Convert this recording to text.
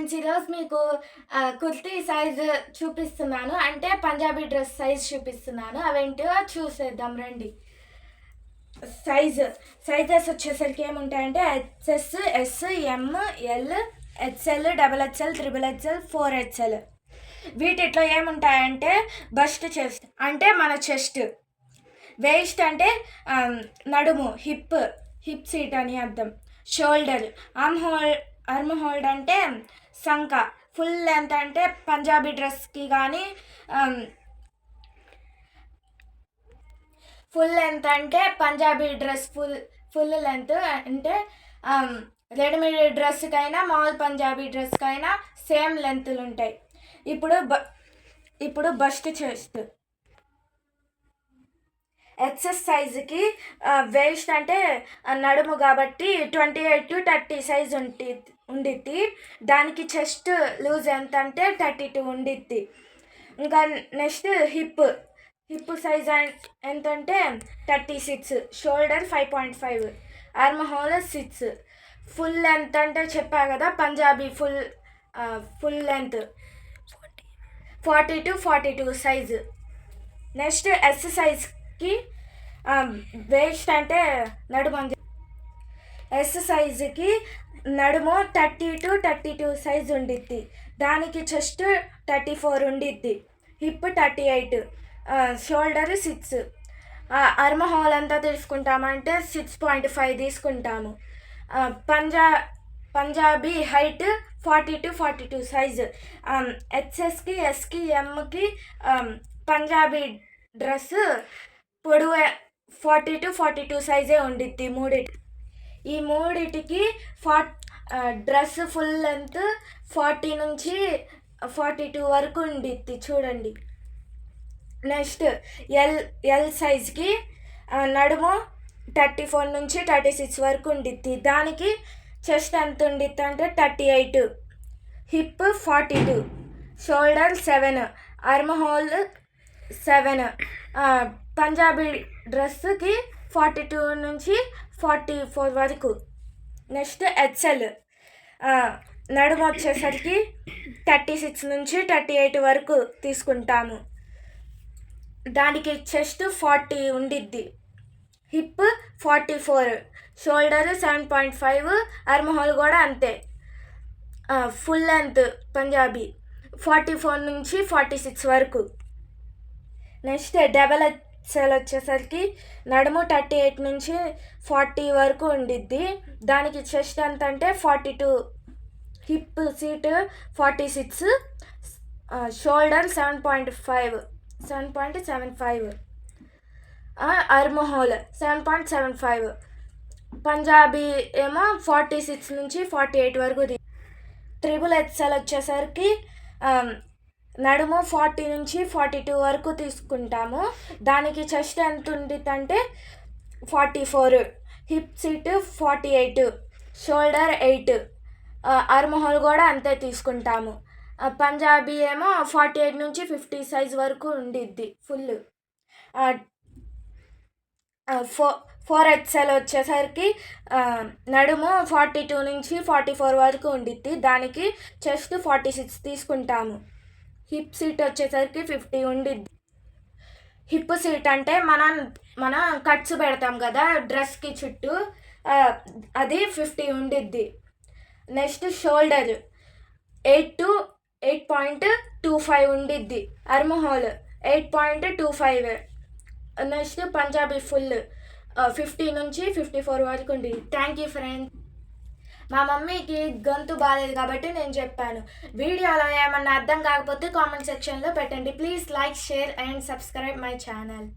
Friends, ఈరోజు మీకు kurti size చూపిస్తున్నాను. అంటే పంజాబీ డ్రెస్ సైజ్ చూపిస్తున్నాను. అవేంటో చూసేద్దాం రండి. సైజెస్ వచ్చేసరికి ఏముంటాయంటే HS, S, M, L, HL, double HL, triple HL, 4XL. వీటిలో ఏముంటాయంటే బస్ట్ చెస్ట్ అంటే మన చెస్ట్, వేస్ట్ అంటే నడుము, హిప్ సీట్ అని అర్థం, షోల్డర్, ఆర్మ్ హోల్డ్ అంటే సంక, ఫుల్ లెంత్ అంటే పంజాబీ డ్రెస్కి కానీ ఫుల్ లెంత్ అంటే పంజాబీ డ్రెస్ ఫుల్ లెంత్ అంటే రెడీమేడ్ డ్రెస్కైనా మామూలు పంజాబీ డ్రెస్కైనా సేమ్ లెంత్లు ఉంటాయి. ఇప్పుడు బస్ట్ చెస్ట్. ఎక్సర్సైజ్కి వేస్ట్ అంటే నడుము కాబట్టి 28 to 30 సైజ్ ఉండిద్ది. దానికి చెస్ట్ లూజ్ ఎంత అంటే 32 ఉండిద్ది. ఇంకా నెక్స్ట్ హిప్ సైజ్ ఎంతంటే 36, shoulder 5.5, arm hole 6, full length అంటే చెప్పా కదా Punjabi full length 40 to 42 size. Next S సైజ్కి వేస్ట్ అంటే నడుము, ఎస్ సైజుకి నడుము 30 to 32 సైజ్ ఉండిద్ది. దానికి చెస్ట్ 34 ఉండిద్ది, హిప్ 38, షోల్డర్ 6, ఆర్మ్ హోల్ ఎంత తీసుకుంటామంటే 6.5 తీసుకుంటాము. Punjabi height 40 to 42 size. హెచ్ఎస్కి, ఎస్కి, ఎంకి పంజాబీ డ్రెస్ పొడవు 40 to 42 సైజే ఉండిద్ది. ఈ మూడిటికి డ్రెస్ ఫుల్ లెంత్ 40 నుంచి 42 వరకు ఉండిద్ది చూడండి. నెక్స్ట్ ఎల్ సైజ్కి నడుము 34 నుంచి 36 వరకు ఉండిద్ది. దానికి చెస్ట్ ఎంత ఉండిద్ది అంటే 38, hip 42, shoulder 7, arm hole 7. Punjabi డ్రెస్కి 42 నుంచి 44 వరకు. నెక్స్ట్ హెచ్ఎల్ నడుము వచ్చేసరికి 36 నుంచి 38 వరకు తీసుకుంటాము. దానికి చెస్ట్ 40 ఉండిద్ది, హిప్ 44, షోల్డర్ 7.5, ఆర్మ్ హోల్ కూడా అంతే. ఫుల్ లెంత్ పంజాబీ 44 నుంచి 46 వరకు. నెక్స్ట్ డబల్ హెచ్ఎల్ వచ్చేసరికి నడుము 38 నుంచి 40 వరకు ఉండిద్ది. దానికి చెస్ట్ ఎంత అంటే 42, hip seat 46, shoulder 7.75, arm whole 7.75. Punjabi ఏమో 46 నుంచి 48 వరకు. త్రిబుల్ హెచ్ఎల్ వచ్చేసరికి నడుము 40 నుంచి 42 వరకు తీసుకుంటాము. దానికి చెస్ట్ ఎంత ఉండిద్ది అంటే 44, hip seat 48, shoulder 8, arm whole కూడా అంతే తీసుకుంటాము. పంజాబీ ఏమో 48 నుంచి 50 సైజ్ వరకు ఉండిద్ది ఫుల్. 4XL వచ్చేసరికి నడుము 42 నుంచి 44 వరకు ఉండిద్ది. దానికి చెస్ట్ 46 తీసుకుంటాము. హిప్ సీట్ వచ్చేసరికి 50 ఉండిద్ది. హిప్ సీట్ అంటే మన కట్స్ పెడతాం కదా డ్రెస్కి చుట్టూ, అది 50 ఉండిద్ది. నెక్స్ట్ షోల్డర్ 8 to 8.25 ఉండిద్ది, arm whole 8.25. Next Punjabi full 50 నుంచి 54 వరకు ఉండిద్ది. Thank you friends. మా మమ్మీకి గొంతు బాగాలేదు కాబట్టి నేను చెప్పాను. వీడియోలో ఏమన్నా అర్థం కాకపోతే కామెంట్ సెక్షన్లో పెట్టండి. Please like, share and subscribe my channel.